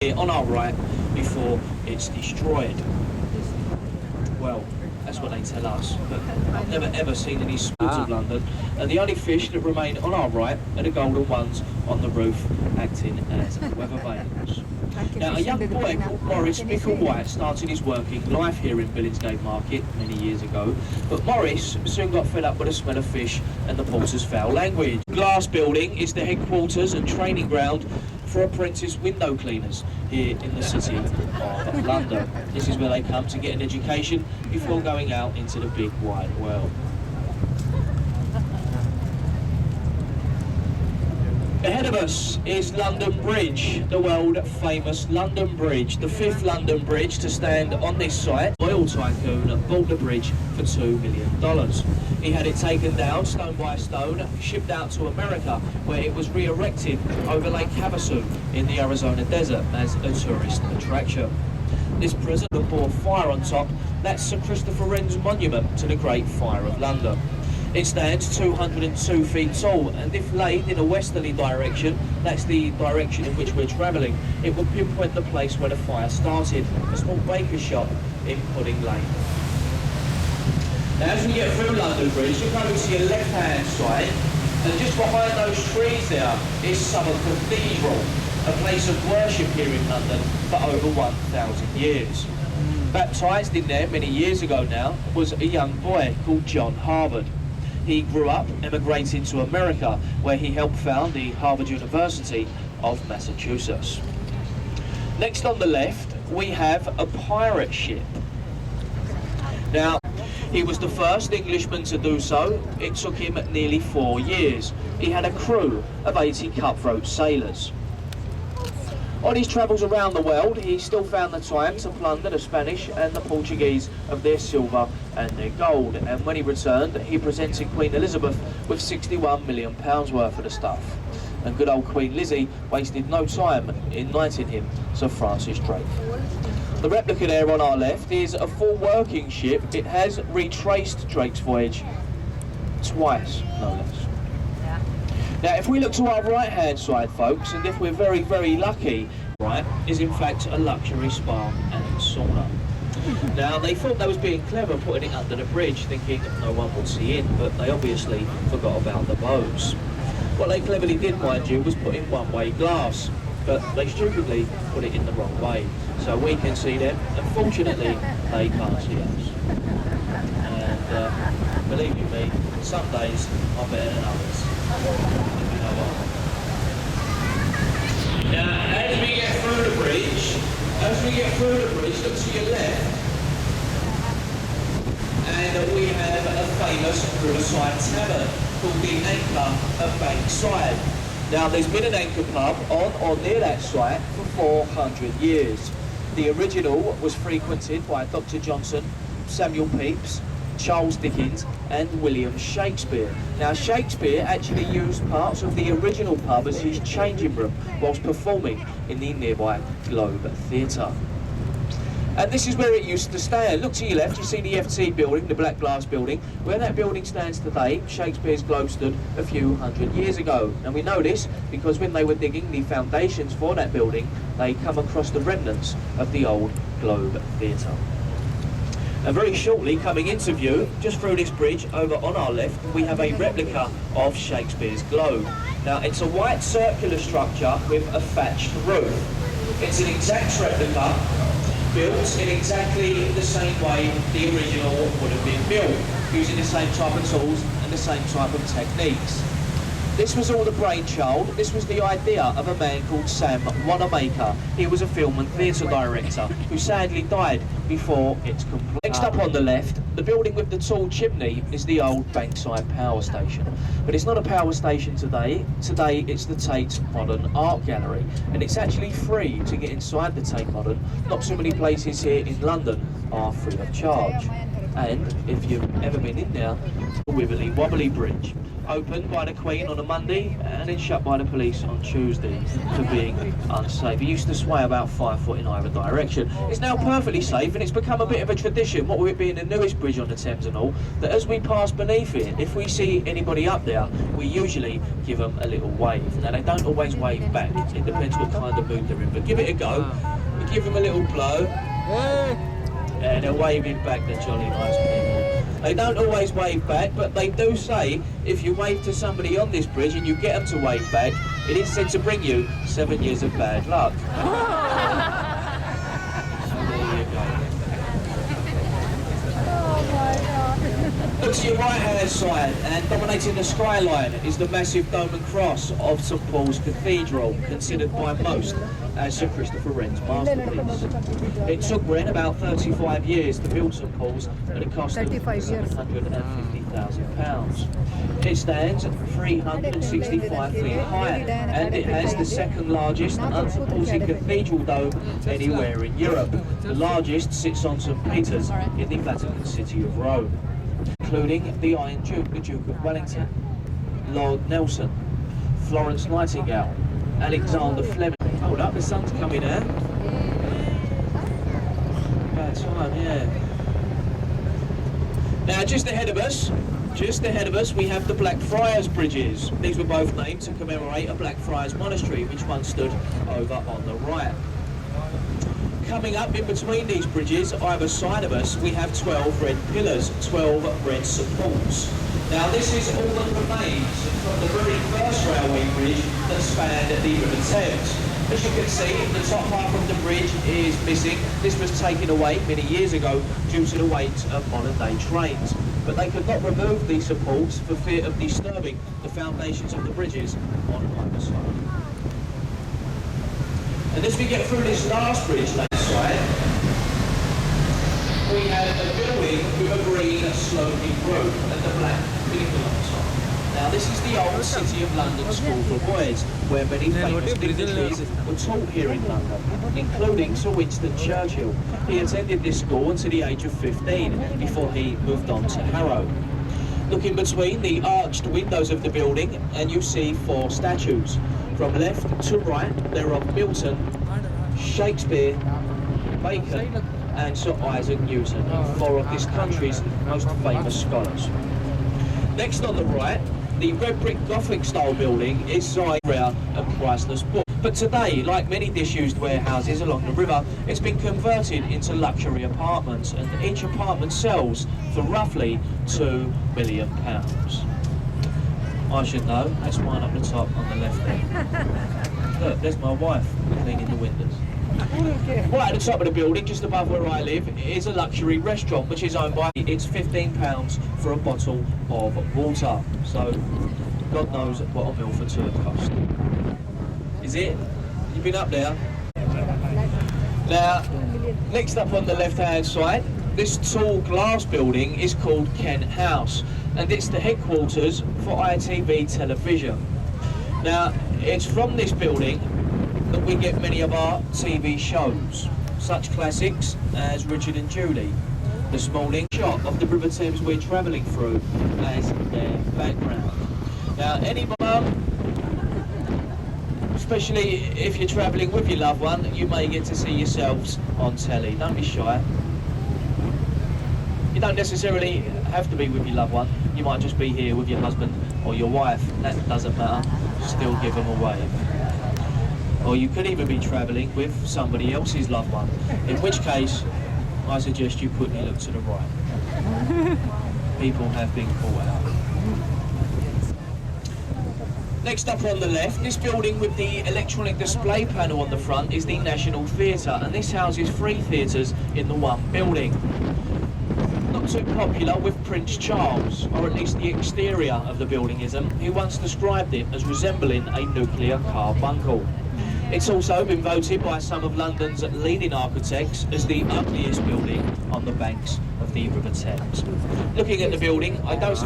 here on our right before it's destroyed. Well, that's what they tell us, but I've never ever seen any spoons of London, and the only fish that remain on our right are the golden ones on the roof, acting as weather vanes. Now, a young boy called Maurice Micklewhite started his working life here in Billingsgate Market many years ago, but Maurice soon got fed up with the smell of fish and the porter's foul language. Glass Building is the headquarters and training ground for apprentice window cleaners here in the city of London. This is where they come to get an education before going out into the big wide world. Ahead of us is London Bridge, the world famous London Bridge, the fifth London Bridge to stand on this site. Oil tycoon bought the bridge for $2 million. He had it taken down stone by stone, shipped out to America, where it was re-erected over Lake Havasu in the Arizona desert as a tourist attraction. This prison that bore fire on top, that's Sir Christopher Wren's monument to the Great Fire of London. It stands 202 feet tall, and if laid in a westerly direction, that's the direction in which we're travelling, it will pinpoint the place where the fire started, a small baker's shop in Pudding Lane. Now, as we get through London Bridge, you're coming to your left-hand side, and just behind those trees there is Southwark Cathedral, a place of worship here in London for over 1,000 years. Baptised in there many years ago now was a young boy called John Harvard. He grew up emigrating to America, where he helped found the Harvard University of Massachusetts. Next on the left, we have a pirate ship. Now, he was the first Englishman to do so. It took him nearly 4 years. He had a crew of 80 cutthroat sailors. On his travels around the world, he still found the time to plunder the Spanish and the Portuguese of their silver and their gold. And when he returned, he presented Queen Elizabeth with £61 million worth of the stuff. And good old Queen Lizzie wasted no time in knighting him Sir Francis Drake. The replica there on our left is a full working ship. It has retraced Drake's voyage twice, no less. Now, if we look to our right-hand side, folks, and if we're very, very lucky, right, is in fact a luxury spa and sauna. Now, they thought they was being clever putting it under the bridge, thinking no one would see in, but they obviously forgot about the bows. What they cleverly did, mind you, was put in one-way glass, but they stupidly put it in the wrong way. So we can see them, and fortunately, they can't see us. And believe you me, some days are better than others. Now, as we get through the bridge, look to your left, and we have a famous riverside tavern called the Anchor of Bankside. Now, there's been an Anchor pub on or near that site for 400 years. The original was frequented by Dr. Johnson, Samuel Pepys, Charles Dickens and William Shakespeare. Now, Shakespeare actually used parts of the original pub as his changing room whilst performing in the nearby Globe Theatre. And this is where it used to stand. Look to your left, you see the FT building, the Black Glass building. Where that building stands today, Shakespeare's Globe stood a few hundred years ago. And we know this because when they were digging the foundations for that building, they come across the remnants of the old Globe Theatre. And very shortly, coming into view, just through this bridge over on our left, we have a replica of Shakespeare's Globe. Now, it's a white circular structure with a thatched roof. It's an exact replica, built in exactly the same way the original would have been built, using the same type of tools and the same type of techniques. This was all the brainchild. This was the idea of a man called Sam Wanamaker. He was a film and theatre director who sadly died before its complete. Next up on the left, the building with the tall chimney is the old Bankside Power Station. But it's not a power station today. Today it's the Tate Modern Art Gallery. And it's actually free to get inside the Tate Modern. Not too many places here in London are free of charge. And if you've ever been in there, the Wibbly Wobbly Bridge, opened by the Queen on a Monday and then shut by the police on Tuesday for being unsafe. It used to sway about 5 foot in either direction. It's now perfectly safe, and it's become a bit of a tradition, what with it being the newest bridge on the Thames and all, that as we pass beneath it, if we see anybody up there, we usually give them a little wave. Now they don't always wave back, it depends what kind of mood they're in, but give it a go. We give them a little blow, and they're waving back, they're jolly nice people. They don't always wave back, but they do say if you wave to somebody on this bridge and you get them to wave back, it is said to bring you 7 years of bad luck. So there you go. Look to your right-hand side, and dominating the skyline is the massive dome and cross of St Paul's Cathedral, considered by most as Sir Christopher Wren's masterpiece. It took Wren about 35 years to build St Paul's, and it cost him £750,000. It stands 365 feet high, and it has the second largest unsupported cathedral dome anywhere in Europe. The largest sits on St Peter's in the Vatican City of Rome, including the Iron Duke, the Duke of Wellington, Lord Nelson, Florence Nightingale, Alexander Fleming. Hold up, the sun's coming out. Bad time, yeah. Now, just ahead of us, we have the Blackfriars Bridges. These were both named to commemorate a Blackfriars monastery, which once stood over on the right. Coming up in between these bridges, either side of us, we have 12 red pillars, 12 red supports. Now this is all that remains from the very first railway bridge that spanned the River Thames. As you can see, the top half of the bridge is missing. This was taken away many years ago due to the weight of modern day trains. But they could not remove these supports for fear of disturbing the foundations of the bridges on either side. And as we get through this last bridge, we have a building with a green sloping roof and the black pinnacle on top. Now this is the old City of London School for Boys, where many famous dignitaries were taught here in London, including Sir Winston Churchill. He attended this school until the age of 15 before he moved on to Harrow. Look in between the arched windows of the building and you see 4 statues. From left to right, they're of Milton, Shakespeare, Bacon and Sir Isaac Newton, 4 of this country's most famous scholars. Next on the right, the red brick Gothic style building is signed rare and priceless book. But today, like many disused warehouses along the river, it's been converted into luxury apartments, and each apartment sells for roughly £2 million. I should know, that's mine up the top on the left there. Look, there's my wife cleaning the windows. Right at the top of the building, just above where I live, is a luxury restaurant which is owned by... It's £15 for a bottle of water. So, God knows what a meal for 2 would cost. Is it? You've been up there? Now, next up on the left-hand side, this tall glass building is called Kent House, and it's the headquarters for ITV Television. Now, it's from this building that we get many of our TV shows, such classics as Richard and Judy. This morning, shot of the River Thames we're travelling through as their background. Now, anyone, especially if you're travelling with your loved one, you may get to see yourselves on telly. Don't be shy. You don't necessarily have to be with your loved one. You might just be here with your husband or your wife. That doesn't matter. Still give them a wave. Or you could even be travelling with somebody else's loved one, in which case I suggest you quickly look to the right. People have been caught out. Next up on the left, this building with the electronic display panel on the front is the National Theatre, and this houses 3 theatres in the one building. Not too popular with Prince Charles, or at least the exterior of the building isn't, who once described it as resembling a nuclear carbuncle. It's also been voted by some of London's leading architects as the ugliest building on the banks of the River Thames. Looking at the building, I don't